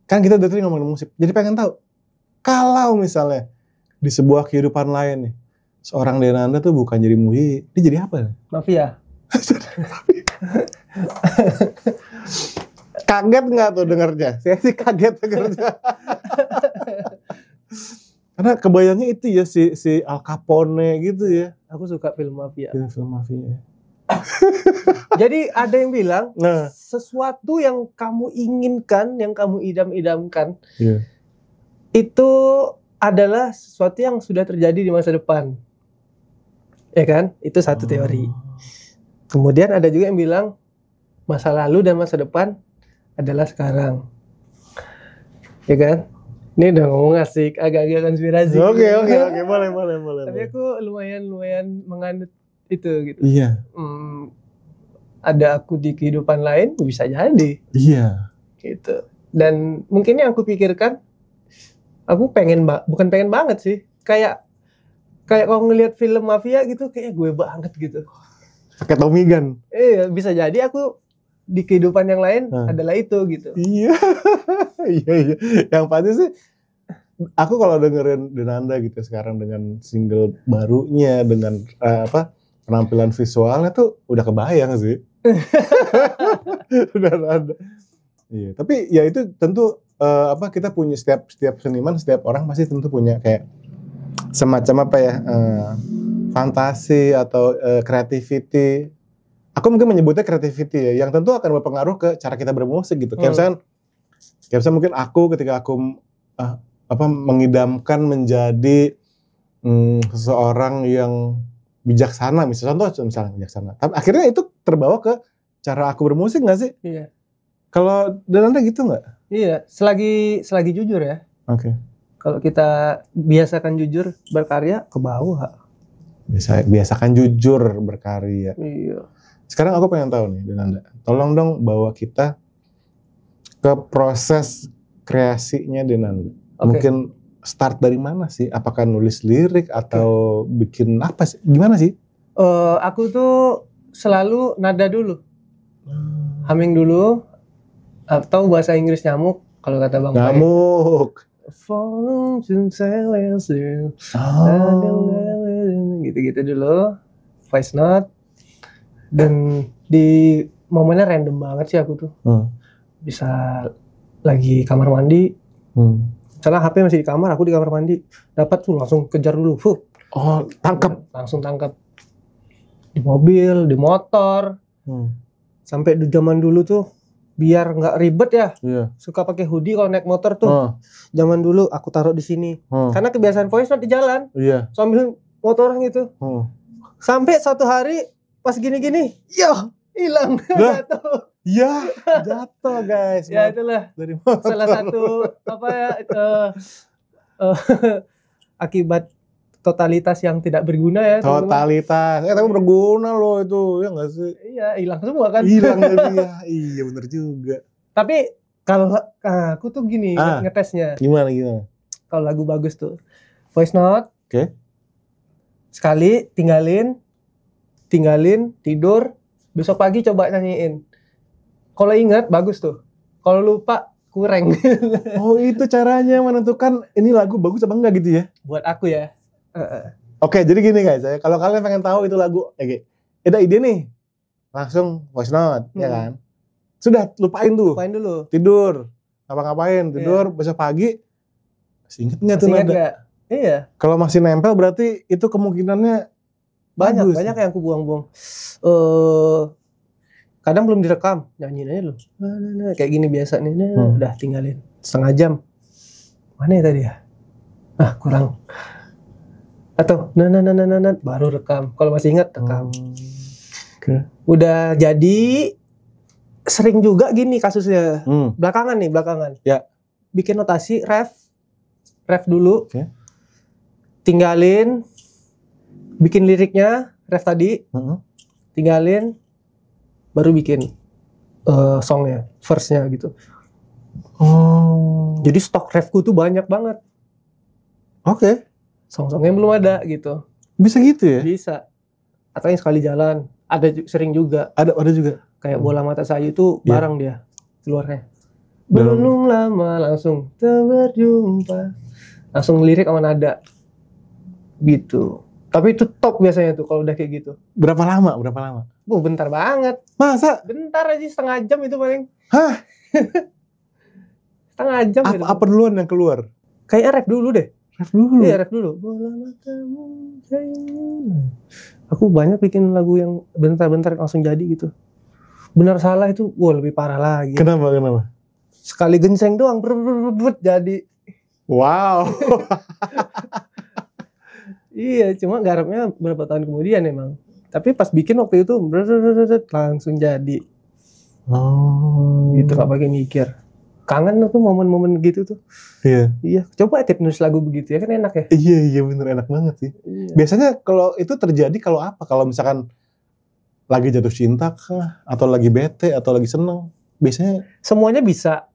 kan kita udah tadi ngomongin musik, jadi pengen tahu, kalau misalnya di sebuah kehidupan lain nih, seorang Denanda tuh bukan jadi Muhi, dia jadi apa? Mafia. Kaget nggak tuh dengernya? Saya sih kaget dengernya. Karena kebayangnya itu ya si Al Capone gitu ya. Aku suka film Mafia. Film Mafia. Jadi ada yang bilang sesuatu yang kamu inginkan, yang kamu idam-idamkan, itu adalah sesuatu yang sudah terjadi di masa depan, ya kan? Itu satu teori. Kemudian ada juga yang bilang masa lalu dan masa depan adalah sekarang, ya kan? Ini udah ngomong asik, agak-agak konspirasi. Oke, boleh. Tapi aku lumayan menganut itu gitu. Iya. Ada aku di kehidupan lain, bisa jadi. Iya. Gitu. Dan mungkin yang aku pikirkan, aku bukan pengen banget sih. Kayak kalau ngelihat film Mafia gitu, kayak gue banget gitu. Pakai Tommy Gun. Iya, bisa jadi aku di kehidupan yang lain adalah itu gitu. Iya. Iya. Yang pasti sih, aku kalau dengerin Denanda gitu sekarang dengan single barunya, dengan penampilan visualnya tuh udah kebayang sih. Udah ada. Iya, tapi ya itu tentu kita punya setiap seniman, setiap orang pasti tentu punya kayak semacam fantasi atau creativity. Aku mungkin menyebutnya creativity ya, yang tentu akan berpengaruh ke cara kita bermusik gitu. Kayak misalnya mungkin aku ketika aku mengidamkan menjadi seseorang yang bijaksana, misalnya bijaksana. Tapi akhirnya itu terbawa ke cara aku bermusik nggak sih? Iya. Kalau Denanda gitu nggak? Iya, selagi jujur ya. Oke. Kalau kita biasakan jujur berkarya, ke bawah. Biasakan jujur berkarya. Iya. Sekarang aku pengen tahu nih Denanda, tolong dong bawa kita ke proses kreasinya Denanda. Mungkin start dari mana sih? Apakah nulis lirik atau bikin apa sih? Gimana sih? Aku tuh selalu nada dulu, humming dulu, atau bahasa Inggris nyamuk kalau kata Bang Pai. Nyamuk. Gitu-gitu dulu, voice note, dan di momennya random banget sih aku tuh. Bisa lagi kamar mandi. Misalnya HP masih di kamar, aku di kamar mandi, dapat tuh langsung kejar dulu. Langsung tangkap. Di mobil, di motor. Sampai di zaman dulu tuh biar nggak ribet ya. Suka pakai hoodie kalau naik motor tuh. Zaman dulu aku taruh di sini. Karena kebiasaan voice note di jalan. Sambil motoran gitu. Sampai suatu hari pas gini-gini, hilang. Jatuh. Ya, jatuh guys. Ya itulah dari salah satu akibat totalitas yang tidak berguna ya. Totalitas, tapi berguna loh itu, ya nggak sih? Iya, hilang semua kan. Hilang tapi ya, iya bener juga. Tapi kalau aku tuh gini ngetesnya. Gimana? kalau lagu bagus tuh. Voice note. Oke. Sekali tinggalin, tidur, besok pagi coba nyanyiin. Kalau ingat bagus tuh. Kalau lupa kurang. Oh, itu caranya menentukan ini lagu bagus apa enggak gitu ya? Buat aku ya. Oke, jadi gini guys, kalau kalian pengen tahu itu lagu, ada ide nih, langsung voice note, ya kan? Sudah, lupain tuh. Lupain dulu. Tidur, ngapa-ngapain, tidur, besok pagi, masih inget nggak tuh nada? Iya. Kalau masih nempel berarti itu kemungkinannya banyak bagus. yang aku buang-buang. Kadang belum direkam, nyanyiin aja loh. Kayak gini biasa nih, udah tinggalin setengah jam. Mana ya tadi ya? Kurang. Atau baru rekam. Kalau masih ingat rekam. Udah jadi sering juga gini kasusnya. Belakangan. Ya. Bikin notasi ref dulu. Okay. Tinggalin, bikin liriknya, ref tadi, tinggalin, baru bikin songnya, verse-nya gitu. Jadi stok refku tuh banyak banget. Oke. Song-songnya belum ada gitu. Bisa gitu ya? Bisa. Atau yang sekali jalan, ada sering juga. Ada juga. Kayak Bola Mata Sayu tuh bareng dia keluarnya. Belum lama langsung berjumpa. Langsung lirik sama nada. Gitu. Tapi itu top biasanya tuh kalau udah kayak gitu. Berapa lama? Bentar banget. Masa? Bentar aja, setengah jam itu paling. Hah? Setengah jam gitu. Apa duluan yang keluar? Kayaknya ref dulu deh. Iya, ref dulu. Bola matamu sayang. Aku banyak bikin lagu yang bentar-bentar langsung jadi gitu. Benar salah itu, lebih parah lagi. Kenapa? Sekali genceng doang, jadi. Wow. Iya, cuma garapnya berapa tahun kemudian emang. Tapi pas bikin waktu itu langsung jadi. Gitu, gak pakai mikir. Kangen tuh momen-momen gitu tuh. Iya. Coba aja nulis lagu begitu ya, kan enak ya. Iya bener, enak banget sih. Iya. Biasanya kalau itu terjadi kalau apa? Kalau misalkan lagi jatuh cinta kah? Atau lagi bete? Atau lagi seneng? Biasanya semuanya bisa.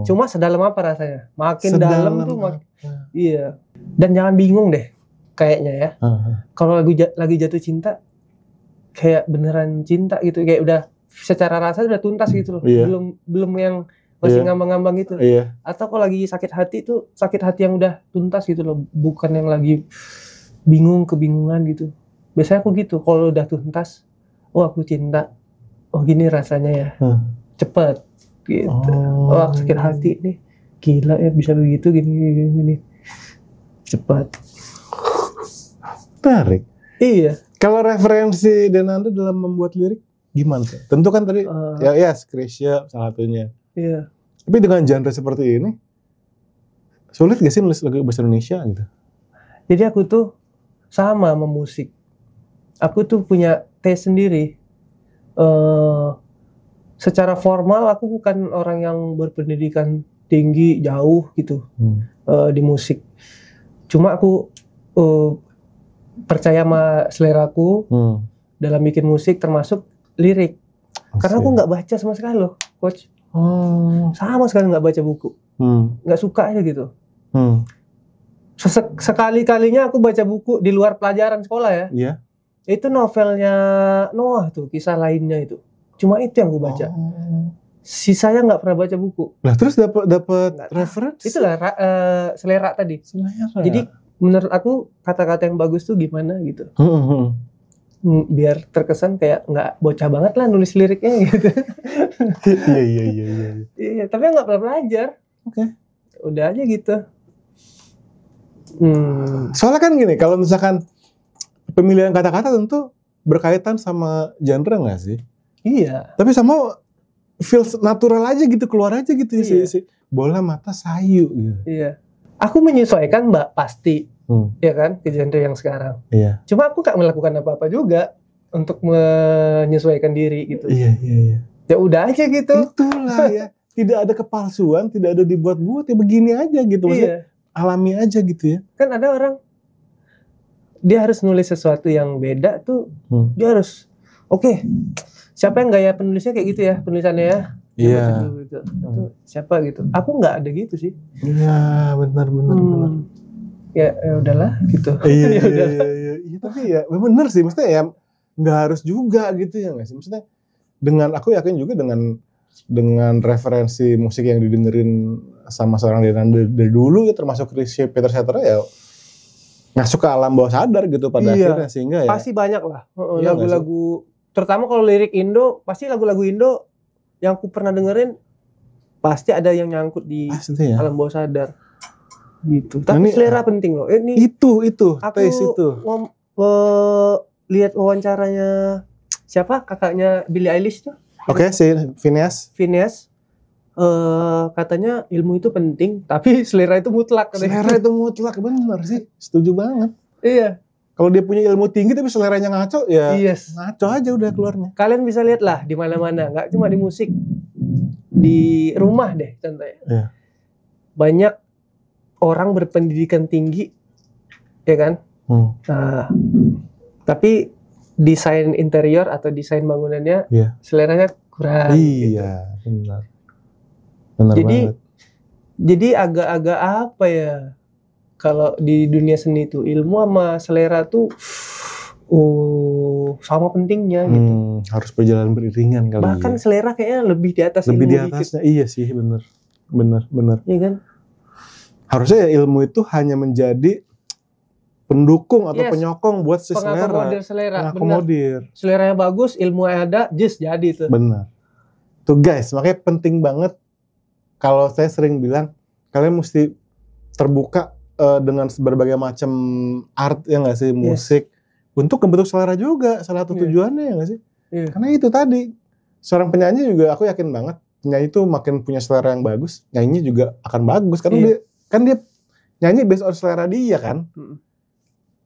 Cuma sedalam apa rasanya? Makin dalam tuh iya. Dan jangan bingung deh. Kayaknya ya, kalau lagi jatuh cinta, kayak beneran cinta gitu, kayak udah secara rasa udah tuntas gitu loh, belum yang masih ngambang-ngambang gitu. Atau kalau lagi sakit hati tuh sakit hati yang udah tuntas gitu loh, bukan yang lagi kebingungan gitu. Biasanya aku gitu, kalau udah tuntas, aku cinta, gini rasanya ya, cepet gitu. Aku sakit hati nih, gila ya bisa begitu gini, cepet. Tarik. Iya. Kalau referensi Denanda dalam membuat lirik gimana sih? Tentu kan tadi Krisya salah satunya. Iya. Tapi dengan genre seperti ini sulit gak sih nulis lagu bahasa Indonesia gitu? Jadi aku tuh sama musik. Aku tuh punya taste sendiri. Secara formal aku bukan orang yang berpendidikan tinggi jauh gitu di musik. Cuma aku percaya sama seleraku dalam bikin musik termasuk lirik. Karena aku nggak baca sama sekali loh, coach. Sama sekali nggak baca buku. Nggak suka aja gitu. Sekali-kalinya aku baca buku di luar pelajaran sekolah ya. Iya. Itu novelnya Noah tuh, kisah lainnya itu. Cuma itu yang aku baca. Sisanya nggak pernah baca buku. Nah terus dapat referensi? Itulah selera tadi. Selera. Jadi menurut aku kata-kata yang bagus tuh gimana gitu. Biar terkesan kayak nggak bocah banget lah nulis liriknya gitu. Iya. Iya, tapi nggak pernah belajar. Oke. Udah aja gitu. Soalnya kan gini, kalau misalkan pemilihan kata-kata tentu berkaitan sama genre nggak sih? Iya. Tapi sama feels natural aja gitu, keluar aja gitu si Bola Mata Sayu gitu. Iya. Aku menyesuaikan pasti, ya kan, ke genre yang sekarang. Iya. Cuma aku gak melakukan apa-apa juga untuk menyesuaikan diri gitu. Iya. Ya udah aja gitu. Itulah ya. Tidak ada kepalsuan, tidak ada dibuat-buat, ya begini aja gitu. Maksudnya alami aja gitu ya. Kan ada orang, dia harus nulis sesuatu yang beda tuh, dia harus, oke, siapa yang gaya penulisnya kayak gitu ya, penulisannya ya. Iya. Gitu. Itu siapa gitu? Aku nggak ada gitu sih. Iya, benar. Ya udahlah gitu. Iya, tapi ya benar sih, maksudnya ya nggak harus juga gitu ya nggak sih? Maksudnya aku yakin juga dengan referensi musik yang didengerin sama seorang Denanda dari dulu ya, termasuk Rizky Peter Cetera ya masuk ke alam bawah sadar gitu pada akhirnya, sehingga ya pasti banyak lah iya lagu-lagu, terutama kalau lirik Indo, pasti lagu-lagu Indo yang aku pernah dengerin pasti ada yang nyangkut di alam bawah sadar gitu. Tapi selera penting loh. Ini itu aku taste itu. Lihat wawancaranya siapa, kakaknya Billie Eilish tuh. Oke, si Phineas. Katanya ilmu itu penting, tapi selera itu mutlak. Selera itu mutlak, bener sih, setuju banget. Iya. Kalau dia punya ilmu tinggi tapi seleranya ngaco, ya ngaco aja udah keluarnya. Kalian bisa lihat lah di mana-mana, nggak cuma di musik, di rumah deh contohnya. Iya. Banyak orang berpendidikan tinggi, ya kan? Nah, tapi desain interior atau desain bangunannya, seleranya kurang. Iya, gitu. Benar jadi, banget. Jadi agak-agak apa ya? Kalau di dunia seni itu ilmu sama selera tuh sama pentingnya gitu. Harus berjalan beriringan kali. Bahkan selera kayaknya lebih di atas lebih ilmu. Lebih di atasnya, iya sih, benar. Iya kan? Harusnya ya ilmu itu hanya menjadi pendukung atau penyokong buat si selera. Pengakomodir. Seleranya bagus, ilmu ada, jadi itu. Benar. Tuh guys, makanya penting banget. Kalau saya sering bilang, kalian mesti terbuka dengan berbagai macam art ya nggak sih, musik, untuk membentuk selera juga, salah satu tujuannya ya nggak sih? Karena itu tadi, seorang penyanyi juga aku yakin banget, penyanyi itu makin punya selera yang bagus, nyanyinya juga akan bagus, karena dia nyanyi based on selera dia kan.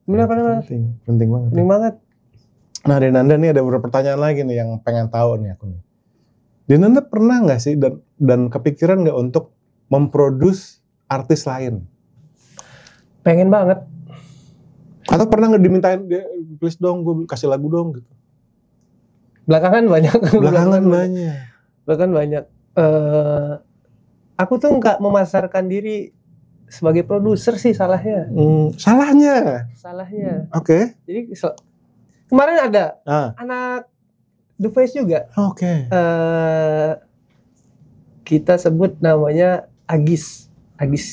Benar. Penting banget. Nah, Denanda nih ada beberapa pertanyaan lagi nih yang pengen tahu nih aku nih. Denanda pernah nggak sih dan kepikiran nggak untuk memproduce artis lain? Pengen banget. Atau pernah nggak dimintain, please dong, gue kasih lagu dong gitu? Belakangan banyak. Bahkan banyak. Aku tuh nggak memasarkan diri sebagai produser sih salahnya. Salahnya. Oke. Jadi kemarin ada anak The Voice juga. Oke. Kita sebut namanya Agis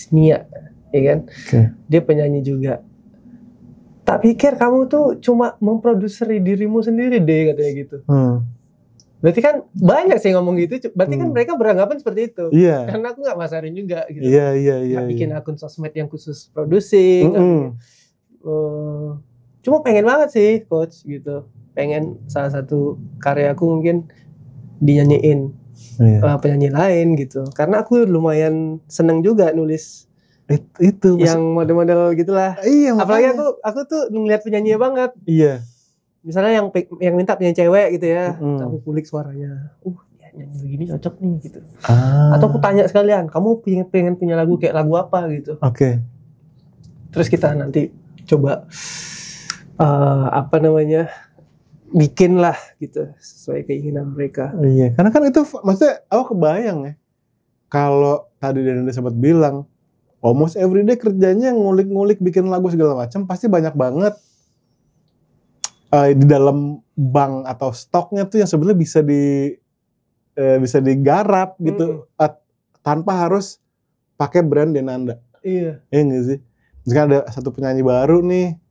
Nia, ya kan? Dia penyanyi juga. Tak pikir kamu tuh cuma memproduseri dirimu sendiri deh, katanya gitu. Berarti kan banyak sih ngomong gitu. Berarti kan mereka beranggapan seperti itu. Karena aku nggak masarin juga gitu. Nggak bikin akun sosmed yang khusus producing. Cuma pengen banget sih, coach gitu. Pengen salah satu karyaku mungkin dinyanyiin penyanyi lain gitu. Karena aku lumayan seneng juga nulis itu yang model-model gitulah. Iya, apalagi aku tuh ngeliat penyanyinya banget. Iya. Misalnya yang minta penyanyi cewek gitu ya, aku kulik suaranya. Ya, nyanyi begini cocok nih gitu. Atau aku tanya sekalian, kamu pengen punya lagu kayak lagu apa gitu. Oke. Terus kita nanti coba bikin lah gitu sesuai keinginan mereka. Iya, karena kan itu maksudnya aku kebayang ya. Kalau tadi Denanda sempat bilang almost everyday kerjanya ngulik-ngulik bikin lagu segala macam, pasti banyak banget di dalam bank atau stoknya tuh yang sebenarnya bisa digarap gitu tanpa harus pakai brand Denanda. Iya. Iya nggak sih? Misalkan ada satu penyanyi baru nih,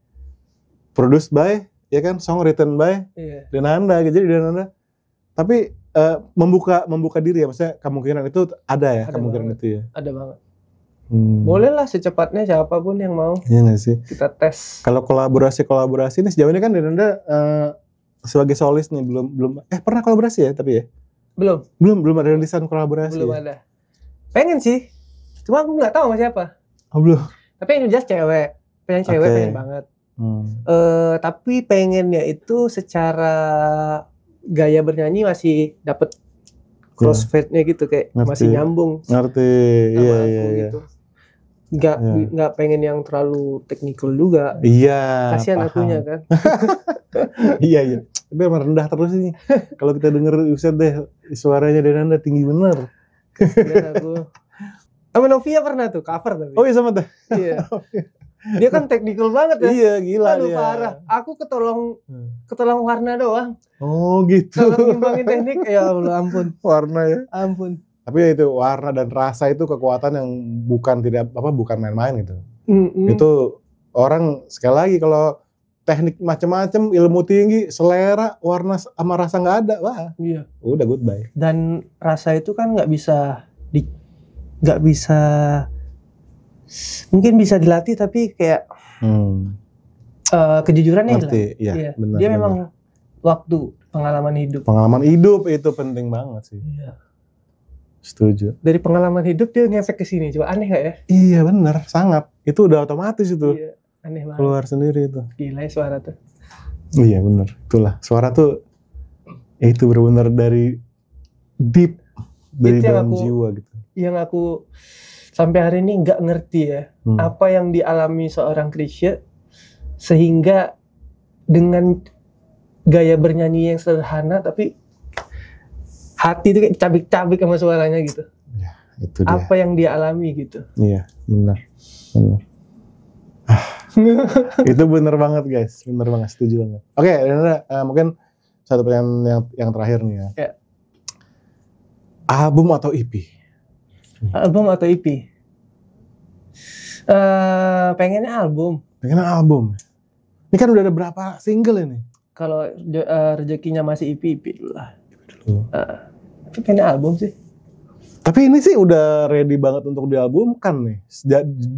produced by, ya kan, song written by Denanda, gitu. Jadi Denanda, tapi membuka diri ya, maksudnya kemungkinan itu ada ya, kemungkinan banget. itu ya. Ada banget. Boleh lah secepatnya siapapun yang mau. Iya nggak sih? Kita tes. Kalau kolaborasi nih sejauh ini kan Denanda sebagai solis nih belum pernah kolaborasi ya tapi ya? Belum ada rilisan kolaborasi. Belum ada. Pengen sih. Cuma aku nggak tahu sama siapa. Belum. Tapi yang jelas cewek. Pengen cewek pengen banget. Tapi pengennya itu secara gaya bernyanyi masih dapet crossfade-nya gitu, kayak masih nyambung. Ngerti. Iya. Gitu. nggak pengen yang terlalu technical juga. Iya. Kasihan paham. akunya kan. Iya. Tapi emang rendah terus ini. Kalau kita denger Uset deh, suaranya Denanda tinggi bener. Kasihan aku. Sama Novia pernah tuh cover tapi. Oh iya sama tuh. Iya. Dia kan technical banget ya. Iya gila Aduh dia. parah. Aku ketolong warna doang. Oh gitu. Kalau ngimbangin teknik, ya Allah ampun. Warna ya. Ampun. Tapi ya itu warna dan rasa itu kekuatan yang bukan main-main gitu. Itu orang sekali lagi kalau teknik macam-macam, ilmu tinggi, selera, warna sama rasa nggak ada, wah. Iya. Udah goodbye. Dan rasa itu kan nggak bisa mungkin bisa dilatih tapi kayak kejujurannya hilang. Iya. Benar. Dia memang waktu pengalaman hidup. Pengalaman hidup itu penting banget sih. Iya. Setuju. Dari pengalaman hidup dia ngefek ke sini. Coba aneh gak ya? Iya benar, sangat. Itu udah otomatis itu. Iya, aneh banget. Keluar sendiri itu. Gila ya suara tuh. Iya benar. Itulah suara tuh itu benar-benar dari deep, dari dalam jiwa gitu. Yang aku sampai hari ini nggak ngerti ya apa yang dialami seorang Chrisye sehingga dengan gaya bernyanyi yang sederhana tapi hati itu kayak cabik-cabik sama suaranya gitu. Ya, itu dia. Apa yang dia alami gitu. Iya, benar. Itu benar banget guys, benar banget, setuju banget. Oke, mungkin satu pertanyaan yang terakhir nih ya. Ya. Album atau EP? Album atau EP? Pengennya album. Pengennya album. Ini kan udah ada berapa single ini? Kalau rezekinya masih EP dulu lah. Tapi pengennya album sih. Tapi ini sih udah ready banget untuk dialbumkan nih.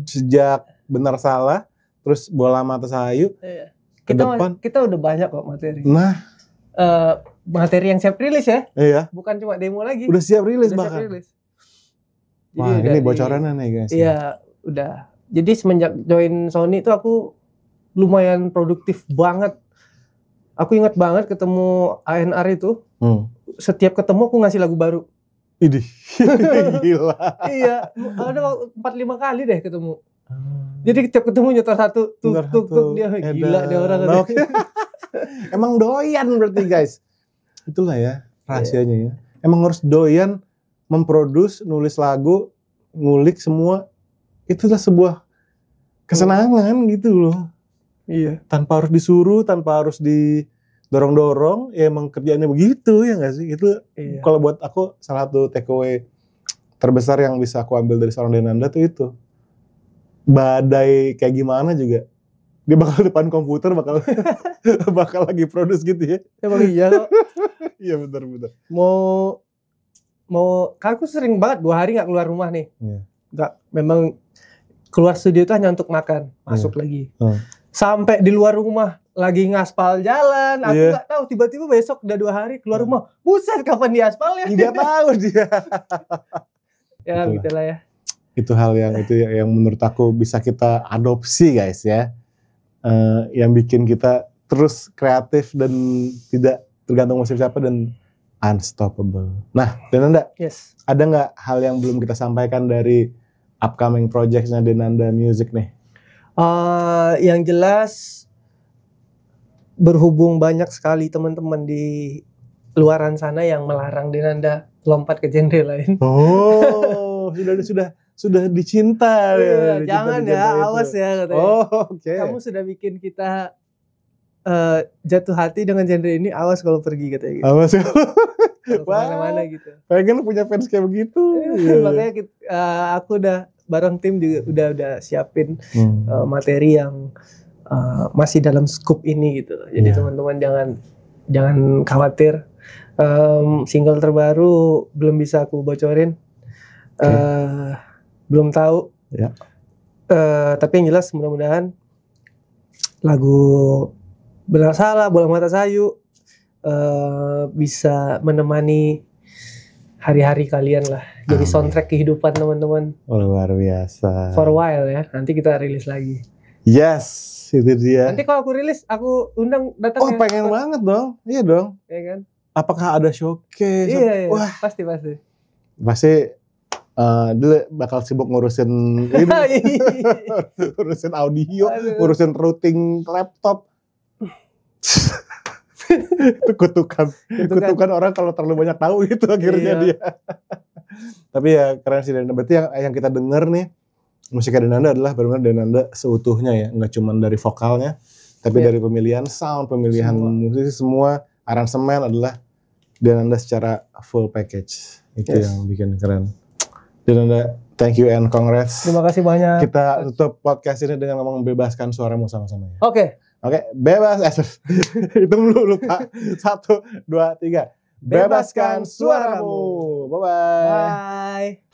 Sejak Benar Salah, terus Bola Mata Sahayu. Iya. Depan. Kita udah banyak kok materi. Nah, materi yang siap rilis ya. Iya. Bukan cuma demo lagi. Udah siap rilis Udah bahkan. siap rilis. Wah, ini bocorannya nih guys. Iya, udah. Jadi semenjak join Sony itu aku lumayan produktif banget. Aku ingat banget ketemu ANR itu. Setiap ketemu aku ngasih lagu baru. Idih. Gila. Iya, ada 4-5 kali deh ketemu. Jadi setiap ketemu nyetor satu tuk dia gila dia orang. Emang doyan berarti guys. Itulah ya rahasianya ya. Emang harus doyan memproduce, nulis lagu, ngulik semua. Itulah sebuah kesenangan gitu loh. Iya. Tanpa harus disuruh, tanpa harus didorong-dorong, ya emang kerjaannya begitu ya nggak sih? Itu kalau buat aku salah satu takeaway terbesar yang bisa aku ambil dari seorang Denanda tuh itu. Badai kayak gimana juga dia bakal depan komputer bakal lagi produce gitu ya. Emang iya kok. Iya benar. Mau aku sering banget 2 hari nggak keluar rumah nih. Nggak, memang keluar studio itu hanya untuk makan, masuk lagi. Sampai di luar rumah lagi ngaspal jalan, aku nggak tahu tiba-tiba besok udah 2 hari keluar rumah, buset kapan di aspal ya? Nggak tahu dia. Ya gitulah ya. Itu hal yang menurut aku bisa kita adopsi guys ya. Yang bikin kita terus kreatif dan tidak tergantung sama siapa dan unstoppable. Nah, Denanda, ada nggak hal yang belum kita sampaikan dari upcoming projects-nya Denanda Music nih? Yang jelas berhubung banyak sekali teman-teman di luaran sana yang melarang Denanda lompat ke genre lain. Oh, sudah dicinta ya. Jangan ya, awas ya katanya. Oh, oke. Kamu sudah bikin kita jatuh hati dengan genre ini, awas kalau pergi katanya gitu. Awas kalau kemana-mana gitu. Pengen punya fans kayak begitu. Makanya aku udah bareng tim juga udah siapin materi yang masih dalam scoop ini gitu. Jadi teman-teman jangan khawatir. Single terbaru belum bisa aku bocorin. Belum tahu. Tapi yang jelas mudah-mudahan lagu Benar Salah, Bola Mata Sahayu bisa menemani hari-hari kalian lah. Jadi soundtrack kehidupan teman-teman. Luar biasa. For a while ya. Nanti kita rilis lagi. Yes, itu dia. Nanti kalau aku rilis, aku undang datang. Oh, pengen banget dong. Iya dong. Iya kan? Apakah ada showcase? Iya. Wah, pasti. Pasti Dia bakal sibuk ngurusin ini, ngurusin audio, ngurusin routing laptop. Itu kutukan orang kalau terlalu banyak tahu gitu akhirnya dia. Tapi ya keren sih Denanda. Berarti yang kita denger nih musiknya Denanda adalah benar-benar Denanda seutuhnya ya, nggak cuma dari vokalnya, tapi dari pemilihan sound, pemilihan musisi, semua aransemen adalah Denanda secara full package. Itu yang bikin keren. Denanda, thank you and congrats. Terima kasih banyak. Kita tutup podcast ini dengan ngomong bebaskan suaramu sama-sama ya. Oke, bebas. Itu lupa. 1, 2, 3. Bebaskan suaramu. Bye-bye. Bye.